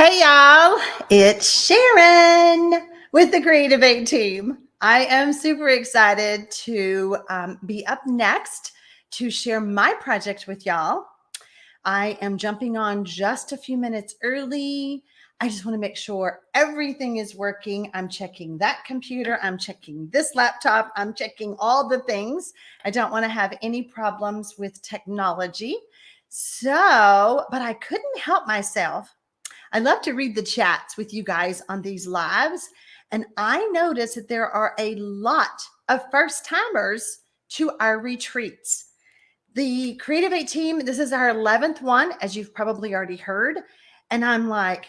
Hey y'all, it's Sharon with the Creativate Team. I am super excited to be up next to share my project with y'all. I am jumping on just a few minutes early. I just want to make sure everything is working. I'm checking that computer. I'm checking this laptop. I'm checking all the things. I don't want to have any problems with technology. But I couldn't help myself. I love to read the chats with you guys on these lives. And I noticed that there are a lot of first timers to our retreats. The Creativate Team, this is our 11th one, as you've probably already heard. And I'm like,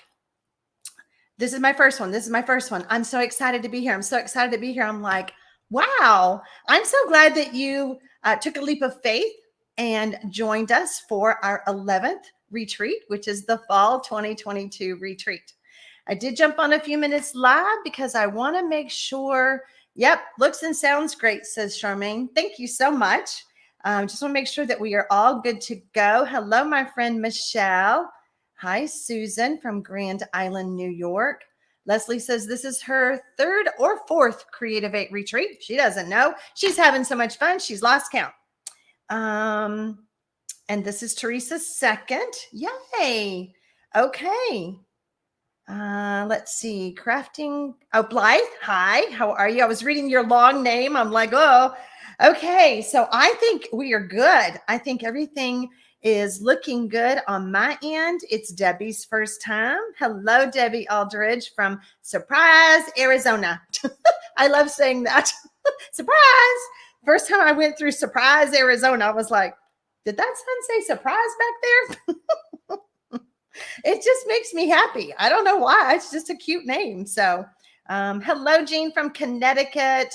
this is my first one. This is my first one. I'm so excited to be here. I'm so excited to be here. I'm like, wow, I'm so glad that you took a leap of faith and joined us for our 11th retreat, which is the Fall 2022 retreat. I did jump on a few minutes live because I want to make sure. Yep, looks and sounds great, says Charmaine. Thank you so much. Just want to make sure that we are all good to go. Hello, my friend Michelle. Hi, Susan from Grand Island, New York. Leslie says this is her third or fourth Creativate retreat. She doesn't know. She's having so much fun. She's lost count. And this is Teresa's second. Yay. Okay. Let's see. Crafting. Oh, Blythe. Hi. How are you? I was reading your long name. I'm like, oh, okay. So I think we are good. I think everything is looking good on my end. It's Debbie's first time. Hello, Debbie Aldridge from Surprise, Arizona. I love saying that. Surprise. First time I went through Surprise, Arizona, I was like, did that sun say surprise back there? It just makes me happy. I don't know why. It's just a cute name. So hello, Jean from Connecticut.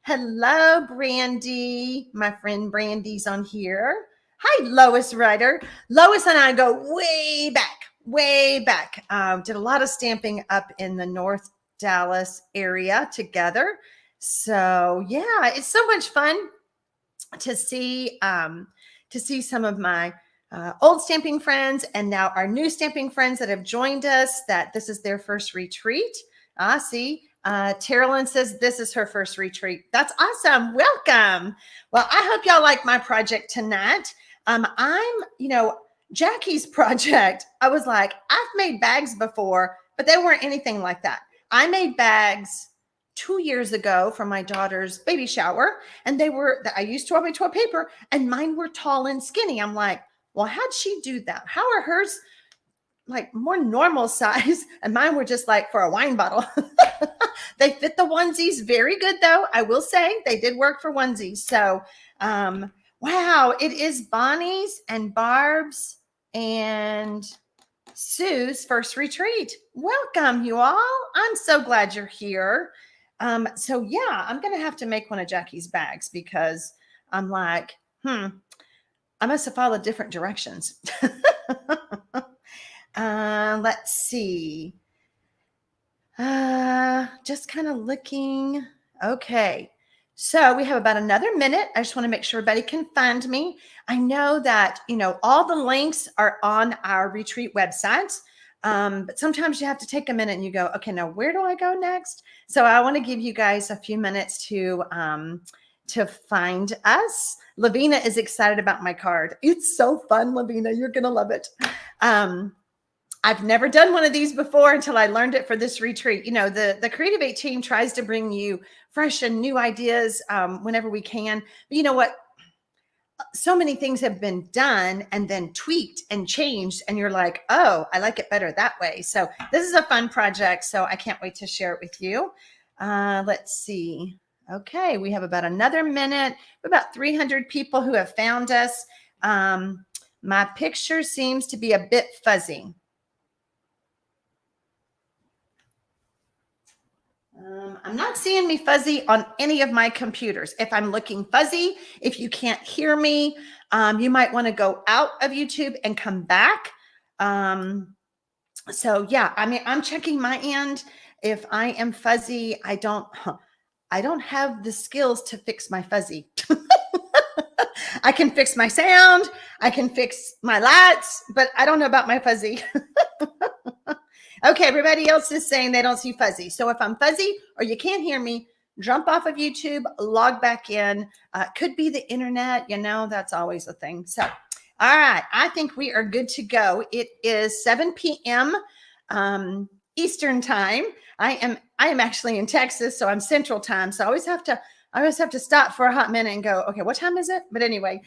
Hello, Brandy. My friend Brandy's on here. Hi, Lois Ryder. Lois and I go way back. Did a lot of stamping up in the North Dallas area together. So yeah, it's so much fun to see some of my old stamping friends and now our new stamping friends that have joined us, that this is their first retreat. See, Terrelyn says this is her first retreat. That's awesome. Welcome. Well, I hope y'all like my project tonight. Jackie's project, I was like, I've made bags before, but they weren't anything like that. I made bags 2 years ago for my daughter's baby shower, and I used toilet paper, and mine were tall and skinny. I'm like, well, how'd she do that? How are hers like more normal size? And mine were just like for a wine bottle. They fit the onesies very good, though. I will say they did work for onesies. So, wow, it is Bonnie's and Barb's and Sue's first retreat. Welcome, you all. I'm so glad you're here. So yeah, I'm going to have to make one of Jackie's bags because I'm like, I must have followed different directions. Let's see. Just kind of looking. Okay. So we have about another minute. I just want to make sure everybody can find me. I know that, all the links are on our retreat website. But sometimes you have to take a minute and you go, okay, now where do I go next? So I want to give you guys a few minutes to find us. Lavina is excited about my card. It's so fun, Lavina. You're going to love it. I've never done one of these before until I learned it for this retreat. The Creativate Team tries to bring you fresh and new ideas whenever we can. But you know what? So many things have been done and then tweaked and changed, and you're like, oh, I like it better that way. So this is a fun project, so I can't wait to share it with you. Let's see. Okay, we have about another minute. About 300 people who have found us. My picture seems to be a bit fuzzy. I'm not seeing me fuzzy on any of my computers. If I'm looking fuzzy, if you can't hear me, you might want to go out of YouTube and come back. So yeah, I'm checking my end. If I am fuzzy, I don't have the skills to fix my fuzzy. I can fix my sound. I can fix my lights, but I don't know about my fuzzy. Okay, everybody else is saying they don't see fuzzy. So if I'm fuzzy or you can't hear me, jump off of YouTube, log back in. Could be the internet, that's always a thing. So, all right, I think we are good to go. It is 7 p.m. Eastern time. I am actually in Texas, so I'm Central time. So I always have to stop for a hot minute and go, okay, what time is it? But anyway,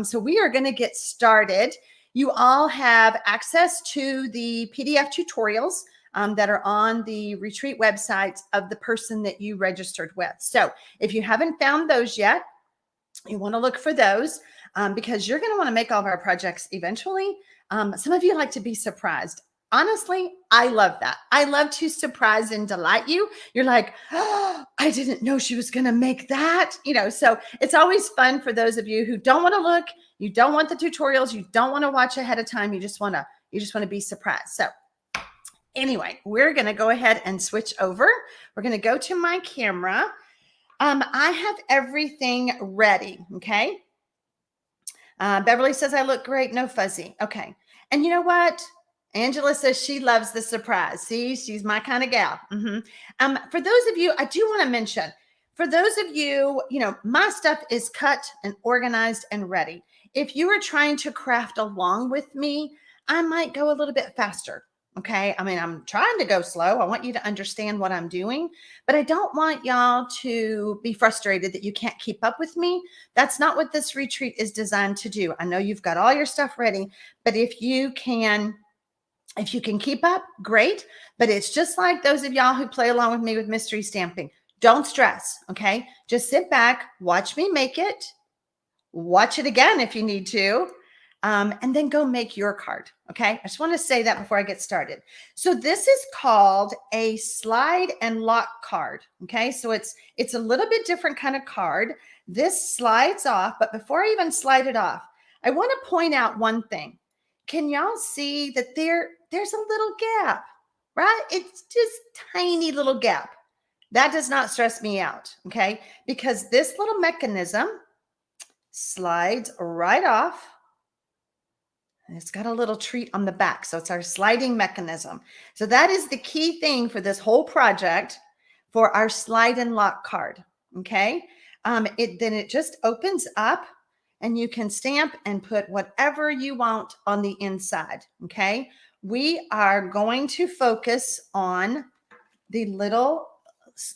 so we are going to get started. You all have access to the PDF tutorials that are on the retreat websites of the person that you registered with. So if you haven't found those yet, you want to look for those because you're going to want to make all of our projects eventually. Some of you like to be surprised. Honestly, I love that. I love to surprise and delight you. You're like, oh, I didn't know she was going to make that. So it's always fun for those of you who don't want to look, you don't want the tutorials, you don't want to watch ahead of time. You just want to be surprised. So anyway, we're going to go ahead and switch over. We're going to go to my camera. I have everything ready. Okay. Beverly says I look great. No fuzzy. Okay. And you know what? Angela says she loves the surprise. See, she's my kind of gal. For those of you, I do want to mention, for those of you, my stuff is cut and organized and ready. If you are trying to craft along with me, I might go a little bit faster. Okay. I'm trying to go slow. I want you to understand what I'm doing, but I don't want y'all to be frustrated that you can't keep up with me. That's not what this retreat is designed to do. I know you've got all your stuff ready, but if you can keep up, great. But it's just like those of y'all who play along with me with mystery stamping. Don't stress. Okay. Just sit back, watch me make it, watch it again if you need to. And then go make your card. Okay. I just want to say that before I get started. So this is called a slide and lock card. Okay. So it's a little bit different kind of card. This slides off, but before I even slide it off, I want to point out one thing. Can y'all see that there's a little gap, right? It's just tiny little gap. That does not stress me out. Okay. Because this little mechanism slides right off. And it's got a little treat on the back. So it's our sliding mechanism. So that is the key thing for this whole project for our slide and lock card. Okay. Then it just opens up and you can stamp and put whatever you want on the inside. Okay. We are going to focus on the little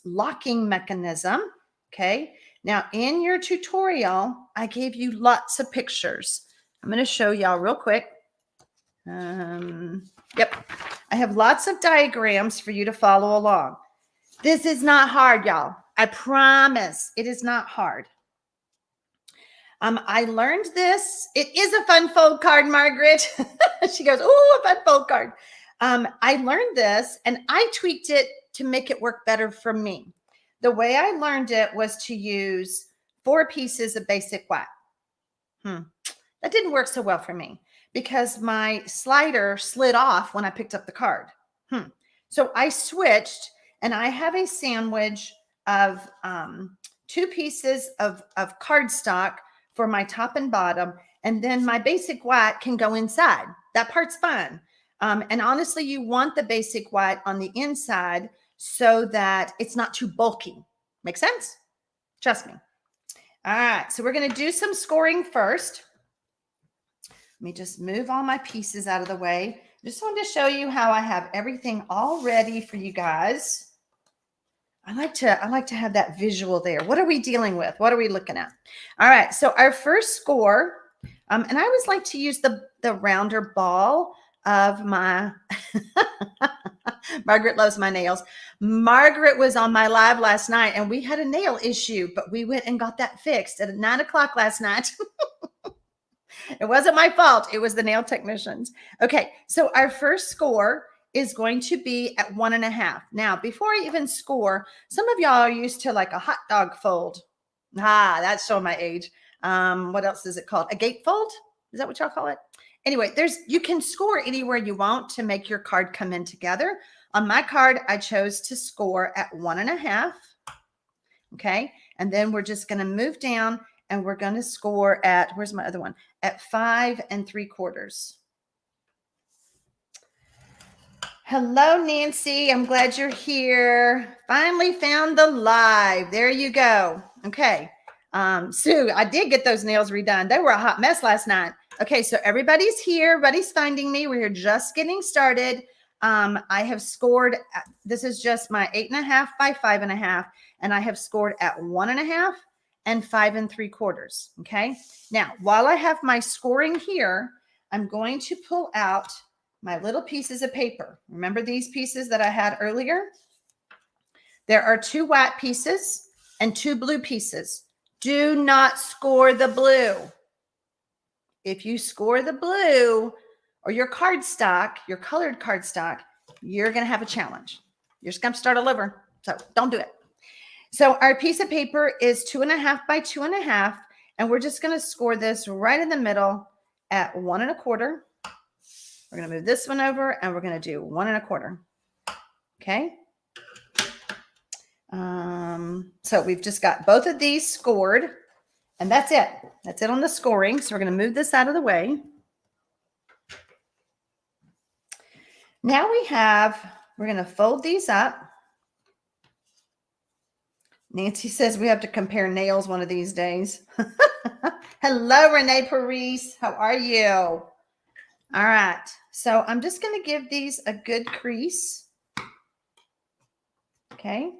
locking mechanism. Okay. Now in your tutorial, I gave you lots of pictures. I'm going to show y'all real quick. Yep. I have lots of diagrams for you to follow along. This is not hard, y'all. I promise it is not hard. I learned this. It is a fun fold card, Margaret. She goes, oh, a fun fold card. I learned this and I tweaked it to make it work better for me. The way I learned it was to use 4 pieces of basic white. That didn't work so well for me because my slider slid off when I picked up the card. So I switched and I have a sandwich of 2 pieces of cardstock for my top and bottom. And then my basic white can go inside. That part's fun. And honestly, you want the basic white on the inside so that it's not too bulky. Make sense? Trust me. All right. So we're going to do some scoring first. Let me just move all my pieces out of the way. Just wanted to show you how I have everything all ready for you guys. I like to have that visual there. What are we dealing with? What are we looking at? All right. So our first score, and I always like to use the rounder ball of my, Margaret loves my nails. Margaret was on my live last night and we had a nail issue, but we went and got that fixed at 9 o'clock last night. It wasn't my fault. It was the nail technicians. Okay. So our first score is going to be at 1.5. Now, before I even score, some of y'all are used to like a hot dog fold. That's showing my age. What else is it called? A gatefold? Is that what y'all call it? Anyway, you can score anywhere you want to make your card come in together. On my card, I chose to score at 1.5. Okay. And then we're just going to move down and we're going to score at, where's my other one? At 5 3/4. Hello, Nancy. I'm glad you're here. Finally found the live. There you go. Okay. Sue, I did get those nails redone. They were a hot mess last night. Okay, so everybody's here. Everybody's finding me. We're just getting started. I have scored. This is just my 8.5 by 5.5, and I have scored at 1.5 and 5 3/4. Okay. Now, while I have my scoring here, I'm going to pull out my little pieces of paper. Remember these pieces that I had earlier? There are 2 white pieces and 2 blue pieces. Do not score the blue. If you score the blue or your cardstock, your colored cardstock, you're going to have a challenge. You're just going to start all over. So don't do it. So our piece of paper is 2.5 by 2.5, and we're just going to score this right in the middle at 1 1/4. We're going to move this one over, and we're going to do 1 1/4. Okay. So we've just got both of these scored, and that's it. That's it on the scoring. So we're going to move this out of the way. Now we're going to fold these up. Nancy says we have to compare nails one of these days. Hello, Renee Paris. How are you? All right. So I'm just going to give these a good crease. Okay.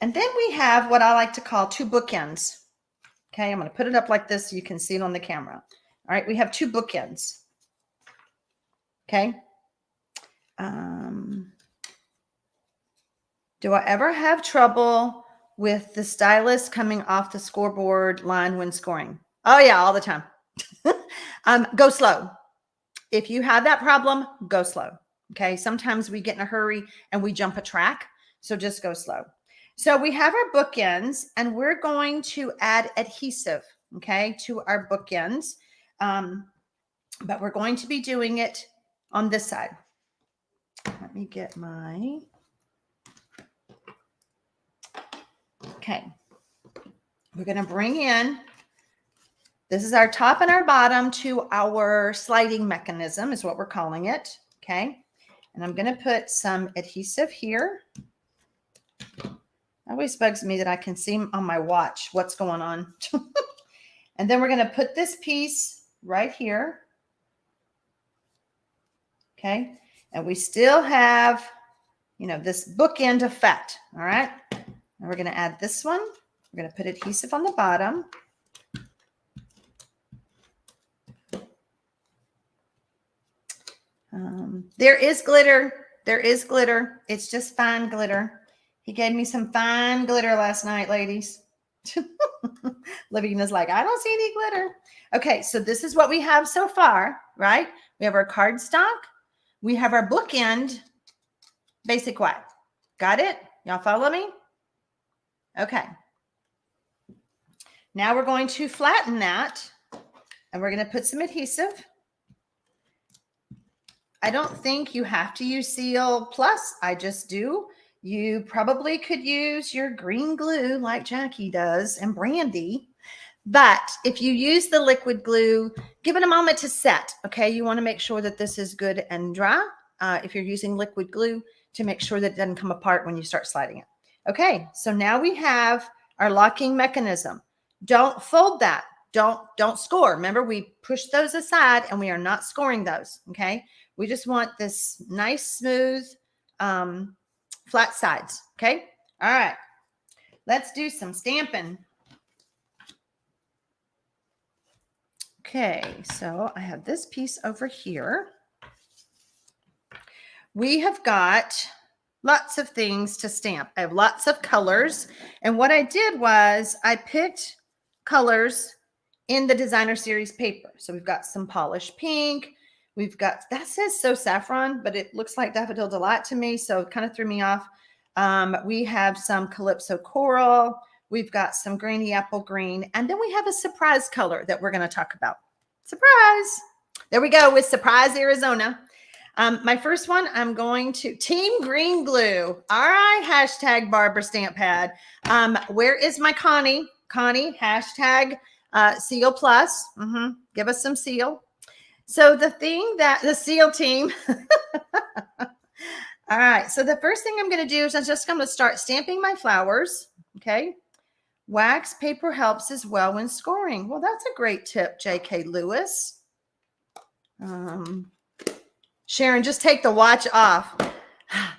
And then we have what I like to call 2 bookends. Okay. I'm going to put it up like this so you can see it on the camera. All right. We have 2 bookends. Okay. Do I ever have trouble with the stylus coming off the scoreboard line when scoring? Oh yeah, all the time. Go slow. If you have that problem, go slow. Okay. Sometimes we get in a hurry and we jump a track. So just go slow. So we have our bookends, and we're going to add adhesive, okay, to our bookends. But we're going to be doing it on this side. Let me get my... Okay. We're going to bring in, this is our top and our bottom to our sliding mechanism is what we're calling it. Okay. And I'm going to put some adhesive here. It always bugs me that I can see on my watch what's going on. And then we're going to put this piece right here. Okay. And we still have, this bookend effect. All right. And we're going to add this one. We're going to put adhesive on the bottom. There is glitter. There is glitter. It's just fine glitter. He gave me some fine glitter last night, ladies. Livina's like, I don't see any glitter. Okay, so this is what we have so far, right? We have our cardstock. We have our bookend, basic white. Got it? Y'all follow me? Okay. Now we're going to flatten that, and we're going to put some adhesive. I don't think you have to use Seal Plus. I just do. You probably could use your green glue like Jackie does and Brandy. But if you use the liquid glue, give it a moment to set. Okay. You want to make sure that this is good and dry. If you're using liquid glue, to make sure that it doesn't come apart when you start sliding it. Okay. So now we have our locking mechanism. Don't fold that. Don't score. Remember, we push those aside and we are not scoring those. Okay. We just want this nice, smooth, flat sides. Okay. All right. Let's do some stamping. Okay. So I have this piece over here. We have got lots of things to stamp. I have lots of colors. And what I did was I picked colors in the designer series paper. So we've got some polished pink. We've got, that says So Saffron, but it looks like Daffodil Delight to me. So it kind of threw me off. We have some Calypso Coral. We've got some Granny Apple Green. And then we have a surprise color that we're going to talk about. Surprise. There we go with Surprise Arizona. My first one, I'm going to Team Green Glue. All right. Hashtag Barbara Stamp Pad. Where is my Connie? Connie, hashtag Seal Plus. Give us some seal. So the SEAL team. All right. So the first thing I'm going to do is I'm just going to start stamping my flowers. Okay. Wax paper helps as well when scoring. Well, that's a great tip, J.K. Lewis. Sharon, just take the watch off.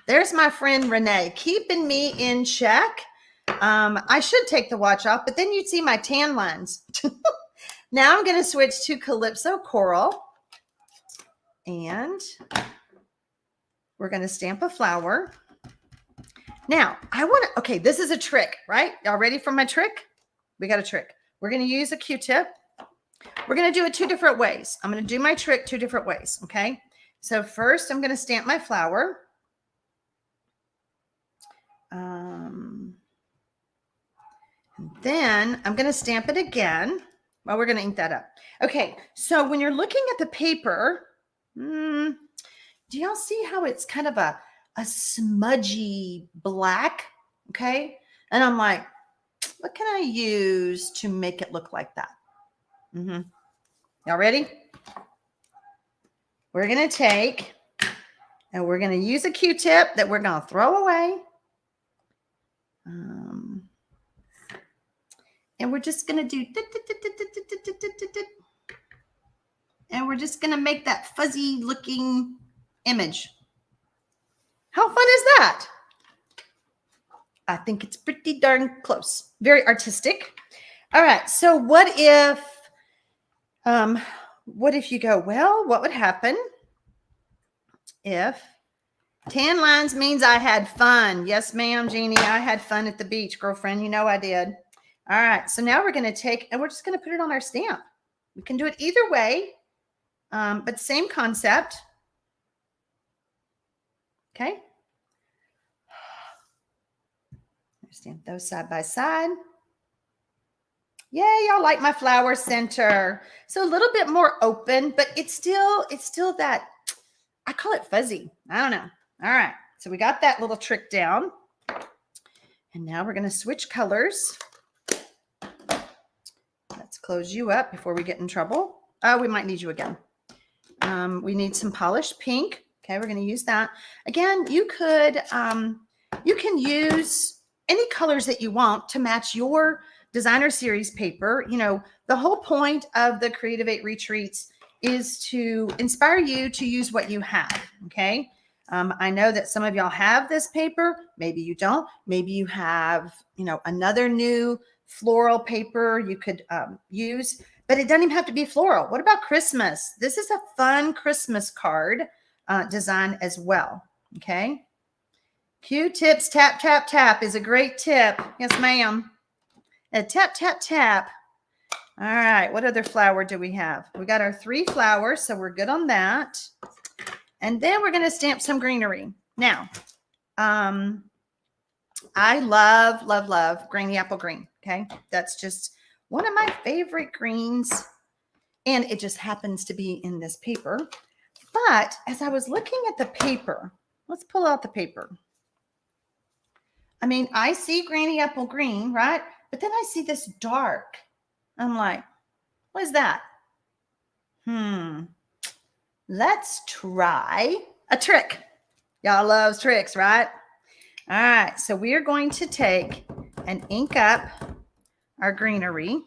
There's my friend Renee, keeping me in check. I should take the watch off, but then you'd see my tan lines. Now I'm going to switch to Calypso Coral. And we're going to stamp a flower. Now, okay, this is a trick, right? Y'all ready for my trick? We got a trick. We're going to use a Q-tip. We're going to do it 2 different ways. I'm going to do my trick 2 different ways, okay? So first, I'm going to stamp my flower. And then I'm going to stamp it again. Well, we're going to ink that up. Okay, so when you're looking at the paper, do y'all see how it's kind of a smudgy black? Okay. And I'm like, what can I use to make it look like that? Y'all ready? We're going to take and we're going to use a Q-tip that we're going to throw away. And we're just going to do, and we're just going to make that fuzzy looking image. How fun is that? I think it's pretty darn close. Very artistic. All right. So what if you go, well, what would happen if tan lines means I had fun? Yes, ma'am, Jeannie. I had fun at the beach, girlfriend. You know I did. All right. So now we're going to take, and we're just going to put it on our stamp. We can do it either way, but same concept. Okay. Stamp those side by side. Yay, y'all like my flower center. So a little bit more open, but it's still that, I call it fuzzy. I don't know. All right. So we got that little trick down. And now we're going to switch colors. Let's close you up before we get in trouble. Oh, we might need you again. We need some polished pink. Okay, we're going to use that. Again, you can use any colors that you want to match your designer series paper. You know, the whole point of the Creativate retreats is to inspire you to use what you have. Okay. I know that some of y'all have this paper. Maybe you don't. Maybe you have, another new floral paper you could use, but it doesn't even have to be floral. What about Christmas? This is a fun Christmas card design as well. Okay. Q-tips, tap, tap, tap is a great tip. Yes, ma'am. Tap, tap, tap. All right. What other flower do we have? We got our 3 flowers, so we're good on that. And then we're going to stamp some greenery. Now, I love, love, love grainy apple green. Okay. That's just one of my favorite greens. And it just happens to be in this paper. But as I was looking at the paper, let's pull out the paper. I mean, I see grainy apple green, right? But then I see this dark. I'm like, what is that? Let's try a trick. Y'all love tricks, right? All right. So we are going to take and ink up our greenery.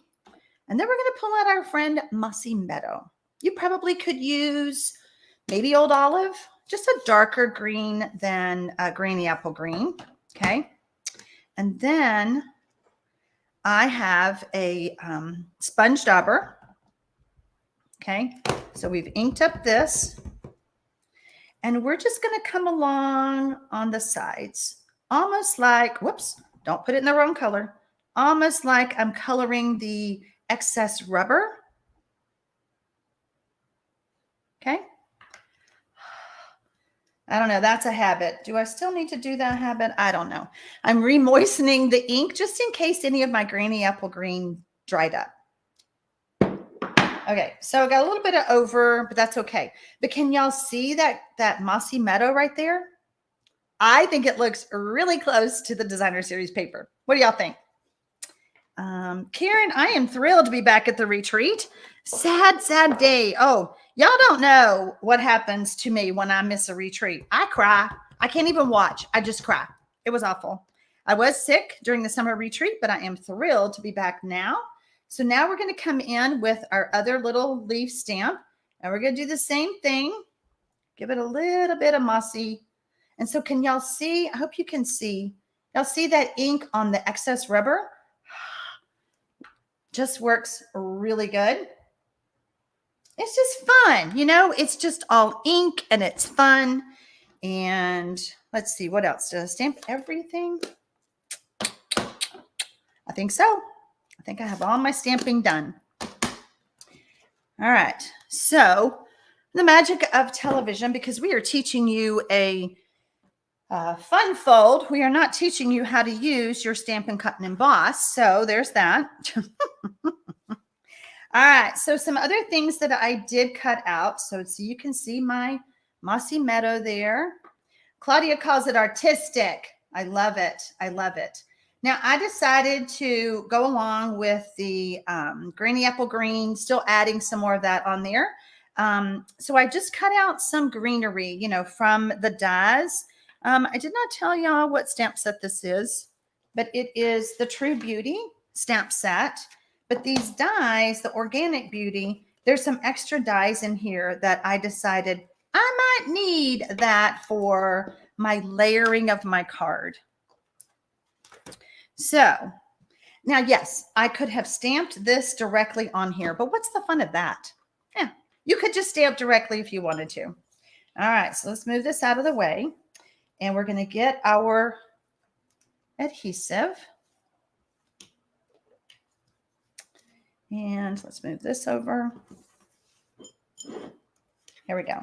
And then we're going to pull out our friend Mossy Meadow. You probably could use maybe Old Olive, just a darker green than grainy apple green. Okay. And then I have a sponge dauber. Okay. So we've inked up this. And we're just going to come along on the sides, almost like, whoops, don't put it in the wrong color. Almost like I'm coloring the excess rubber. Okay. I don't know. That's a habit. Do I still need to do that habit? I don't know. I'm remoistening the ink just in case any of my grainy apple green dried up. Okay. So I got a little bit of over, but that's okay. But can y'all see that Mossy Meadow right there? I think it looks really close to the designer series paper. What do y'all think? Karen, I am thrilled to be back at the retreat. Sad, sad day. Oh, y'all don't know what happens to me when I miss a retreat. I cry. I can't even watch. I just cry. It was awful. I was sick during the summer retreat, but I am thrilled to be back now. So now we're going to come in with our other little leaf stamp, and we're going to do the same thing. Give it a little bit of mossy. And so can y'all see? I hope you can see. Y'all see that ink on the excess rubber? Just works really good. It's just fun, you know, it's just all ink and it's fun. And let's see, what else? Did I stamp everything? I think so. I think I have all my stamping done. All right. So the magic of television, because we are teaching you a fun fold. We are not teaching you how to use your Stampin' Cut and Emboss. So there's that. All right, so some other things that I did cut out. So you can see my mossy meadow there. Claudia calls it artistic. I love it. I love it. Now, I decided to go along with the Granny Apple Green, still adding some more of that on there. So I just cut out some greenery, you know, from the dies. I did not tell y'all what stamp set this is, but it is the True Beauty stamp set. But these dies, the Organic Beauty, there's some extra dies in here that I decided I might need that for my layering of my card. So now, yes, I could have stamped this directly on here, but what's the fun of that? Yeah, you could just stamp directly if you wanted to. All right, so let's move this out of the way. And we're going to get our adhesive. And let's move this over. Here we go.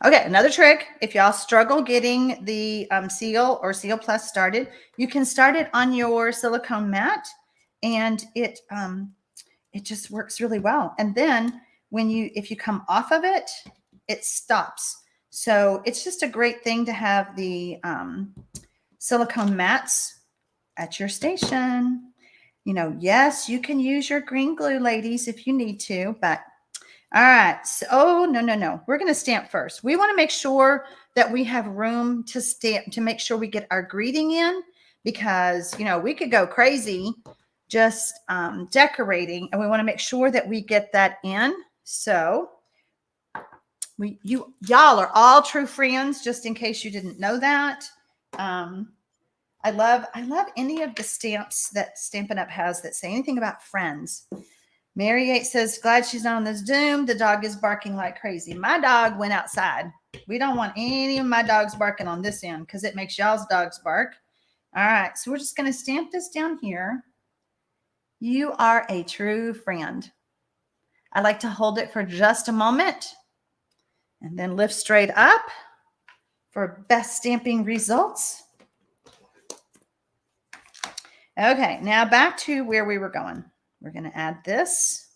Okay, another trick. If y'all struggle getting the Seal or Seal Plus started, you can start it on your silicone mat, and it just works really well. And then if you come off of it, it stops. So it's just a great thing to have the silicone mats at your station. You know, yes, you can use your green glue, ladies, if you need to, but all right. So, no. We're going to stamp first. We want to make sure that we have room to stamp, to make sure we get our greeting in, because, you know, we could go crazy just decorating, and we want to make sure that we get that in. So y'all are all true friends, just in case you didn't know that. I love any of the stamps that Stampin' Up! Has that say anything about friends. Mary Yates says, glad she's not on this Zoom. The dog is barking like crazy. My dog went outside. We don't want any of my dogs barking on this end because it makes y'all's dogs bark. All right, so we're just going to stamp this down here. You are a true friend. I like to hold it for just a moment and then lift straight up for best stamping results. Okay, now back to where we were going. We're going to add this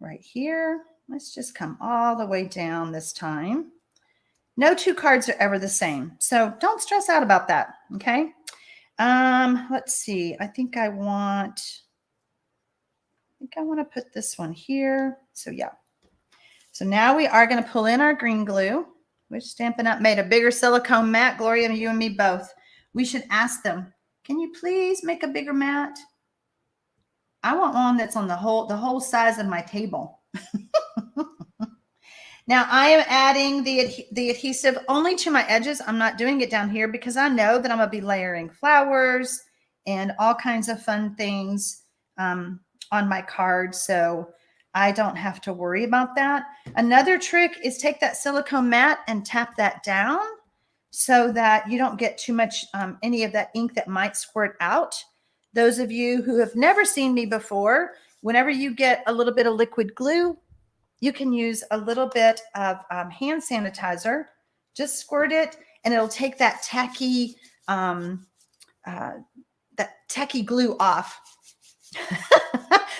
right here. Let's just come all the way down this time. No two cards are ever the same, so don't stress out about that, okay? Let's see. I think I want to put this one here. So yeah. So now we are going to pull in our green glue, which Stampin' Up! Made a bigger silicone mat. Gloria, you and me both. We should ask them, can you please make a bigger mat? I want one that's on the whole size of my table. Now I am adding the adhesive only to my edges. I'm not doing it down here because I know that I'm going to be layering flowers and all kinds of fun things on my card. So I don't have to worry about that. Another trick is take that silicone mat and tap that down so that you don't get too much, any of that ink that might squirt out. Those of you who have never seen me before, whenever you get a little bit of liquid glue, you can use a little bit of hand sanitizer. Just squirt it, and it'll take that tacky glue off.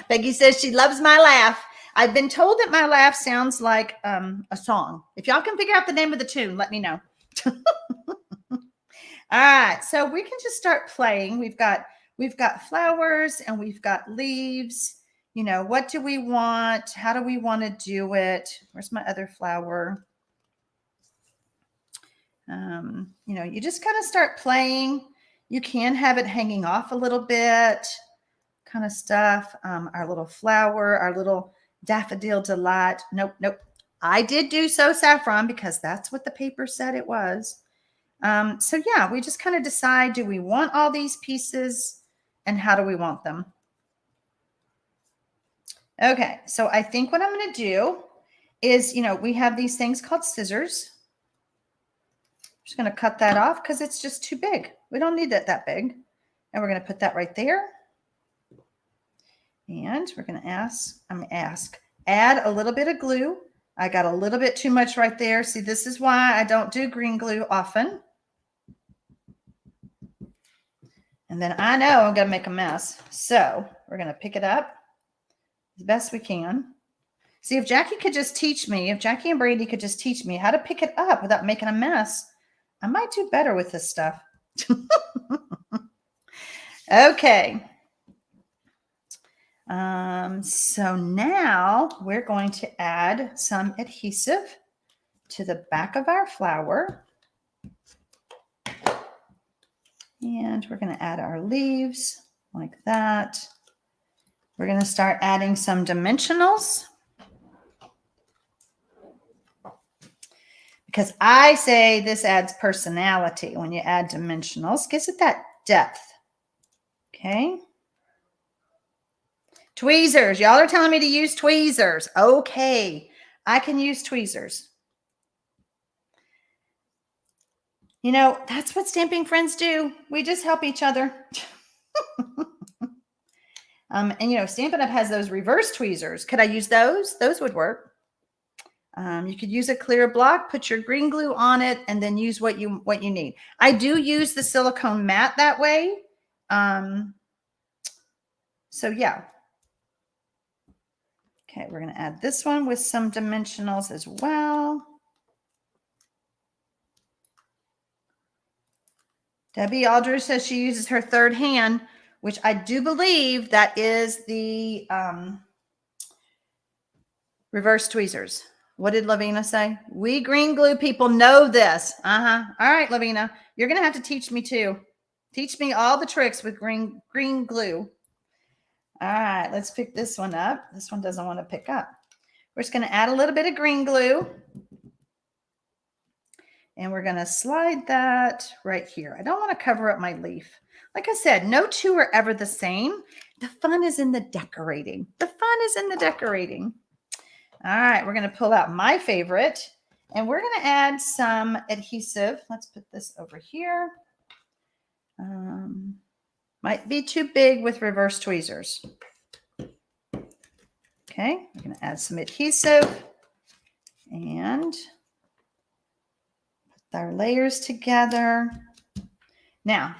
Peggy says she loves my laugh. I've been told that my laugh sounds like a song. If y'all can figure out the name of the tune, let me know. All right, so we can just start playing. We've got we've got flowers and we've got leaves. You know, what do we want? How do we want to do it? Where's my other flower? You know, you just kind of start playing. You can have it hanging off a little bit, kind of stuff. Our little flower, our little daffodil delight. Nope, nope. I did do so saffron because that's what the paper said it was. So yeah, we just kind of decide, do we want all these pieces and how do we want them? Okay, so I think what I'm going to do is, you know, we have these things called scissors. I'm just going to cut that off because it's just too big. We don't need it that big. And we're going to put that right there. And we're going to add a little bit of glue. I got a little bit too much right there. See, this is why I don't do green glue often. And then I know I'm going to make a mess. So we're going to pick it up as best we can. See, if Jackie could just teach me, if Jackie and Brady could just teach me how to pick it up without making a mess, I might do better with this stuff. Okay. So now we're going to add some adhesive to the back of our flower. And we're going to add our leaves like that. We're going to start adding some dimensionals. Because I say this adds personality when you add dimensionals. Gives it that depth. Okay. Tweezers. Y'all are telling me to use tweezers. Okay. I can use tweezers. You know, that's what stamping friends do. We just help each other. And, you know, Stampin' Up! Has those reverse tweezers. Could I use those? Those would work. You could use a clear block, put your green glue on it, and then use what you need. I do use the silicone mat that way. So, yeah. Okay, we're going to add this one with some dimensionals as well. Debbie Aldridge says she uses her third hand, which I do believe that is the reverse tweezers. What did Lavina say? We green glue people know this. All right, Lavina, you're going to have to teach me too. Teach me all the tricks with green glue. All right, let's pick this one up. This one doesn't want to pick up. We're just going to add a little bit of green glue. And we're going to slide that right here. I don't want to cover up my leaf. Like I said, no two are ever the same. The fun is in the decorating. The fun is in the decorating. All right, we're going to pull out my favorite. And we're going to add some adhesive. Let's put this over here. Might be too big with reverse tweezers. Okay, we're going to add some adhesive and put our layers together. Now,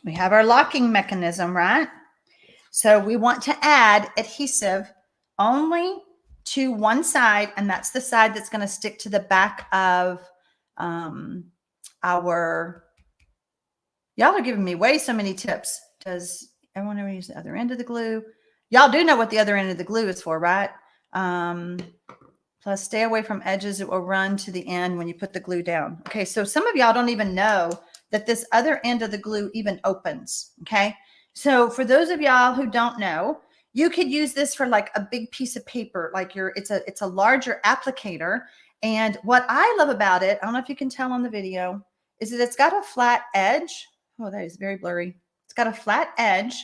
we have our locking mechanism, right? So we want to add adhesive only to one side, and that's the side that's going to stick to the back of our... Y'all are giving me way so many tips. Does everyone ever use the other end of the glue? Y'all do know what the other end of the glue is for, right? Plus, stay away from edges. It will run to the end when you put the glue down. Okay, so some of y'all don't even know that this other end of the glue even opens, okay? So for those of y'all who don't know, you could use this for like a big piece of paper, like it's a larger applicator. And what I love about it, I don't know if you can tell on the video, is that it's got a flat edge. Oh, that is very blurry. It's got a flat edge,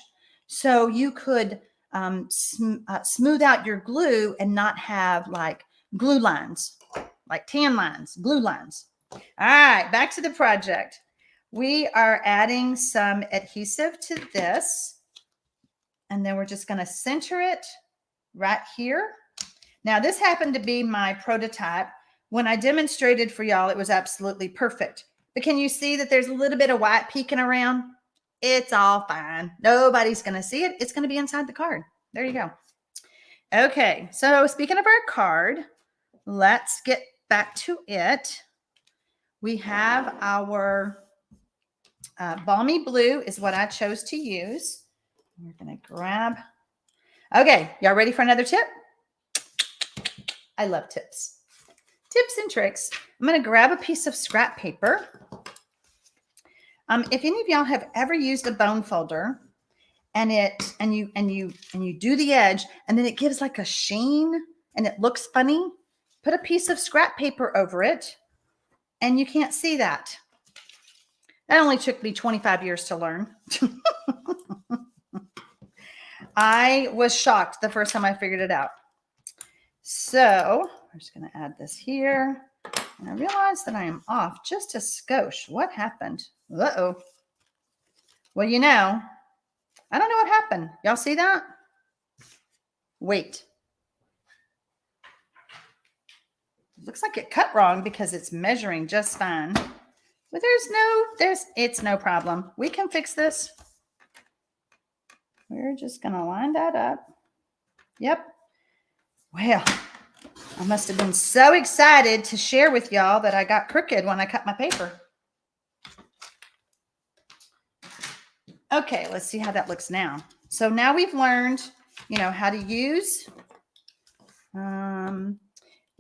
so you could smooth out your glue and not have like glue lines, like tan lines, glue lines. All right, back to the project. We are adding some adhesive to this, and then we're just going to center it right here. Now, this happened to be my prototype. When I demonstrated for y'all, it was absolutely perfect. But can you see that there's a little bit of white peeking around? It's all fine. Nobody's going to see it. It's going to be inside the card. There you go. Okay, so speaking of our card, let's get back to it. We have our Balmy Blue is what I chose to use. We're going to grab. Okay, y'all ready for another tip? I love tips. Tips and tricks. I'm going to grab a piece of scrap paper. If any of y'all have ever used a bone folder and you do the edge and then it gives like a sheen and it looks funny, put a piece of scrap paper over it and you can't see that. That only took me 25 years to learn. I was shocked the first time I figured it out. So I'm just going to add this here. And I realized that I am off just a skosh. What happened? Uh-oh. Well, you know, I don't know what happened. Y'all see that? Wait. It looks like it cut wrong because it's measuring just fine. But it's no problem. We can fix this. We're just going to line that up. Yep. Well, I must have been so excited to share with y'all that I got crooked when I cut my paper. Okay, let's see how that looks now. So now we've learned, how to use.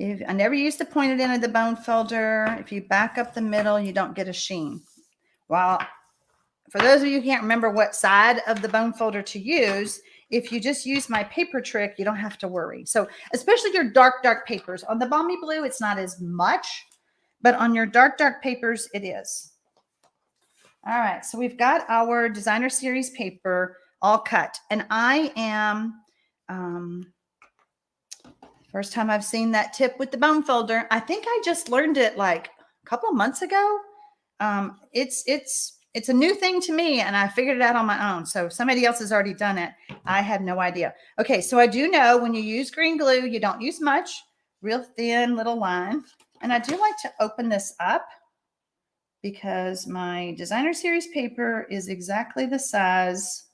If I never used the pointed end of the bone folder. If you back up the middle, you don't get a sheen. Well, for those of you who can't remember what side of the bone folder to use, if you just use my paper trick, you don't have to worry. So especially your dark papers. On the Balmy Blue, it's not as much, but on your dark papers, it is. All right, so we've got our designer series paper all cut. And I am, first time I've seen that tip with the bone folder. I think I just learned it like a couple of months ago. It's a new thing to me, and I figured it out on my own. So if somebody else has already done it, I had no idea. Okay, so I do know when you use green glue, you don't use much, real thin little line. And I do like to open this up because my designer series paper is exactly the size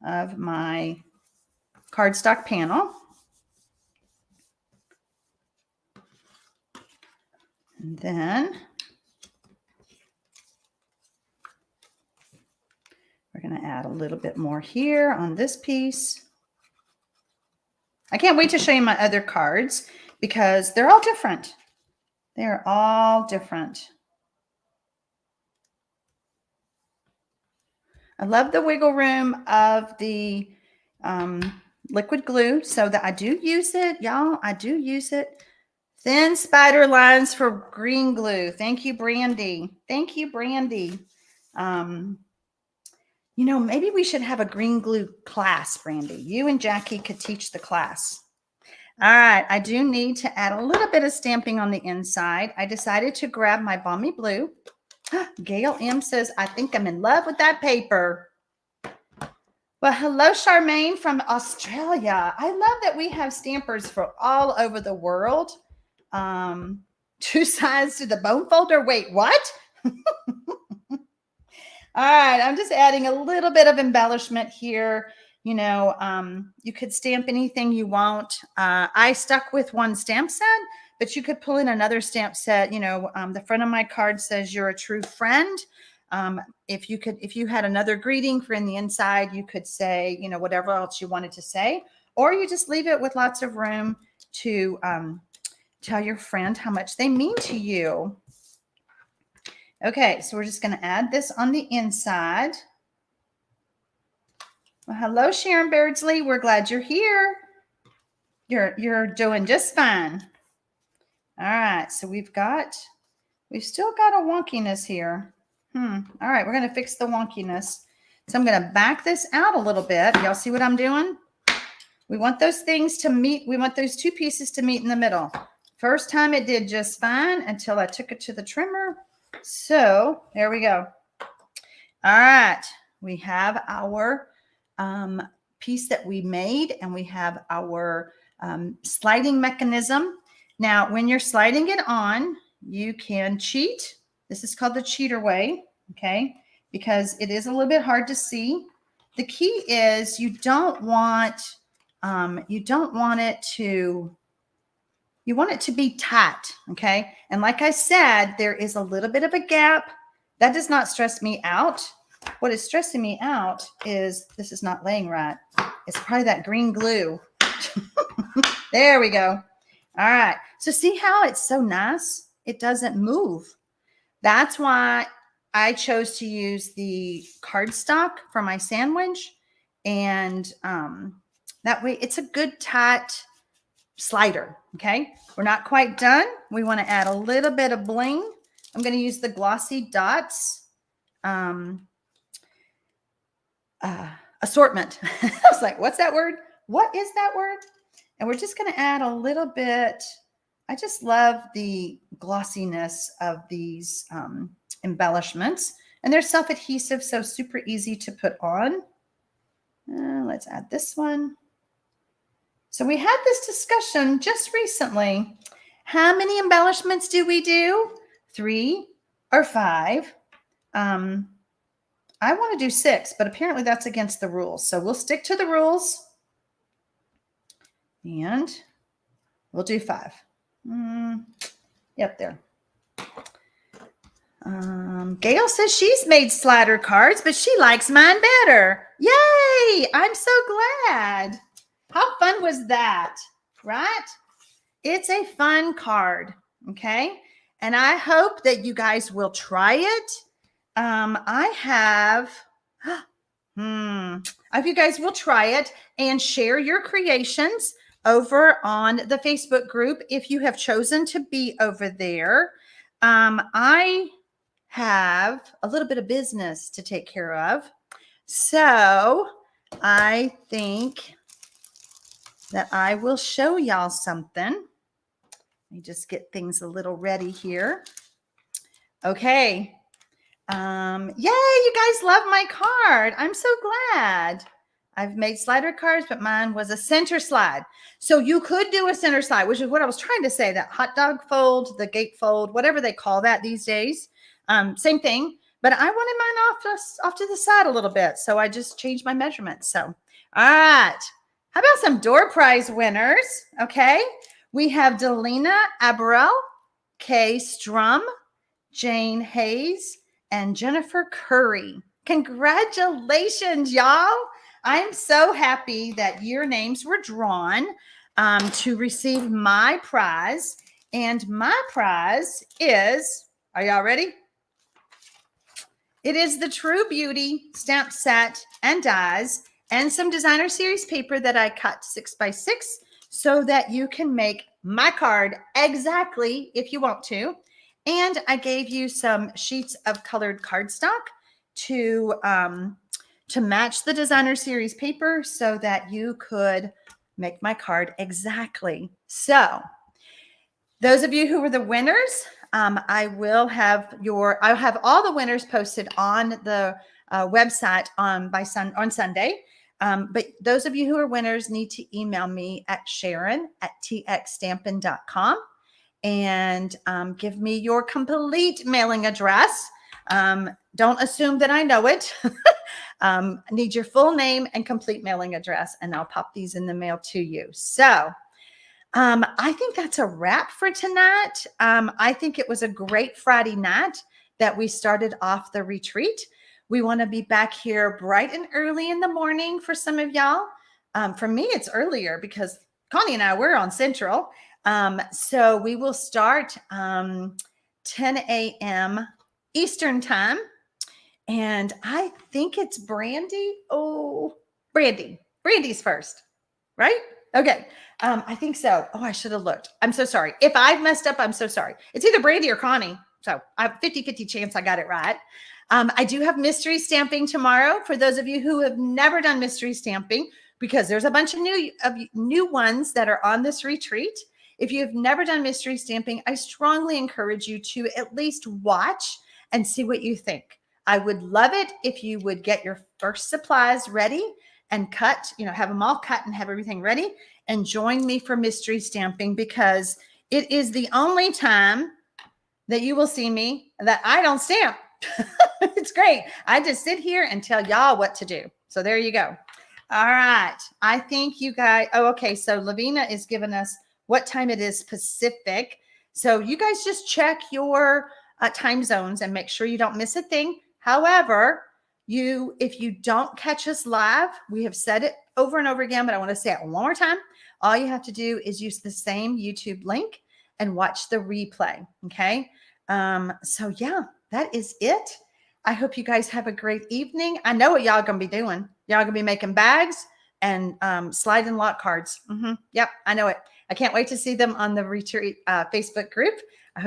of my cardstock panel. And then we're going to add a little bit more here on this piece. I can't wait to show you my other cards because they're all different. They're all different. I love the wiggle room of the liquid glue so that I do use it, y'all. I do use it. Thin spider lines for green glue. Thank you, Brandy. Thank you, Brandy. Maybe we should have a green glue class, Brandy. You and Jackie could teach the class. All right, I do need to add a little bit of stamping on the inside. I decided to grab my Balmy Blue. Gail M says, I think I'm in love with that paper. Well, hello, Charmaine from Australia. I love that we have stampers for all over the world. 2 sides to the bone folder. Wait, what? All right, I'm just adding a little bit of embellishment here. You could stamp anything you want. I stuck with one stamp set, but you could pull in another stamp set. The front of my card says you're a true friend. If you had another greeting for in the inside, you could say, whatever else you wanted to say, or you just leave it with lots of room to tell your friend how much they mean to you. Okay, so we're just going to add this on the inside. Well, hello, Sharon Beardsley. We're glad you're here. You're doing just fine. All right, so we've still got a wonkiness here. All right, we're going to fix the wonkiness. So I'm going to back this out a little bit. Y'all see what I'm doing? We want those things to meet. We want those 2 pieces to meet in the middle. First time it did just fine until I took it to the trimmer. So there we go. All right, we have our piece that we made, and we have our sliding mechanism. Now, when you're sliding it on, you can cheat. This is called the cheater way, okay? Because it is a little bit hard to see. The key is you want it to be tight, okay? And like I said, there is a little bit of a gap That does not stress me out. What is stressing me out is this is not laying right. It's probably that green glue. There we go. All right. So see how it's so nice? It doesn't move. That's why I chose to use the cardstock for my sandwich. And that way it's a good tight slider. Okay. We're not quite done. We want to add a little bit of bling. I'm going to use the glossy dots assortment. I was like, what's that word? What is that word? And we're just going to add a little bit. I just love the glossiness of these embellishments. And they're self-adhesive, so super easy to put on. Let's add this one. So we had this discussion just recently. How many embellishments do we do? 3 or 5? I want to do 6, but apparently that's against the rules. So we'll stick to the rules. And we'll do 5. Yep, there. Gail says she's made slider cards, but she likes mine better. Yay! I'm so glad. How fun was that, right? It's a fun card, okay? And I hope that you guys will try it. I hope you guys will try it and share your creations over on the Facebook group if you have chosen to be over there. I have a little bit of business to take care of. So I think that I will show y'all something. Let me just get things a little ready here. Okay. Yay, you guys love my card. I'm so glad. I've made slider cards, but mine was a center slide. So you could do a center slide, which is what I was trying to say, that hot dog fold, the gate fold, whatever they call that these days. Same thing, but I wanted mine off to the side a little bit. So I just changed my measurements. So, all right. How about some door prize winners? Okay. We have Delina Aberell, Kay Strum, Jane Hayes, and Jennifer Curry. Congratulations, y'all. I'm so happy that your names were drawn to receive my prize. And my prize is, are y'all ready? It is the True Beauty stamp set and dies and some designer series paper that I cut 6x6 so that you can make my card exactly if you want to. And I gave you some sheets of colored cardstock to match the designer series paper so that you could make my card exactly. So those of you who were the winners, I'll have all the winners posted on the website on Sunday. But those of you who are winners need to email me at sharon@txstampin.com and give me your complete mailing address. Don't assume that I know it. I need your full name and complete mailing address, and I'll pop these in the mail to you. So I think that's a wrap for tonight. I think it was a great Friday night that we started off the retreat. We want to be back here bright and early in the morning for some of y'all. For me, it's earlier because Connie and I, we're on Central. So we will start 10 a.m. Eastern time. And I think it's Brandy. Oh, Brandy's first, right? Okay. I think so. Oh, I should have looked. I'm so sorry. If I've messed up, I'm so sorry. It's either Brandy or Connie. So I have 50-50 chance I got it right. I do have mystery stamping tomorrow for those of you who have never done mystery stamping, because there's a bunch of new ones that are on this retreat. If you've never done mystery stamping, I strongly encourage you to at least watch and see what you think. I would love it if you would get your first supplies ready and cut, have them all cut and have everything ready, and join me for mystery stamping, because it is the only time that you will see me that I don't stamp. It's great. I just sit here and tell y'all what to do. So there you go. All right. I think you guys, okay. So Lavina is giving us what time it is Pacific. So you guys just check your time zones and make sure you don't miss a thing. However, if you don't catch us live, we have said it over and over again, but I want to say it one more time. All you have to do is use the same YouTube link and watch the replay. Okay. So yeah, that is it. I hope you guys have a great evening. I know what y'all gonna be doing. Y'all gonna be making bags and slide and lock cards. Yep, I know it. I can't wait to see them on the retreat Facebook group. I hope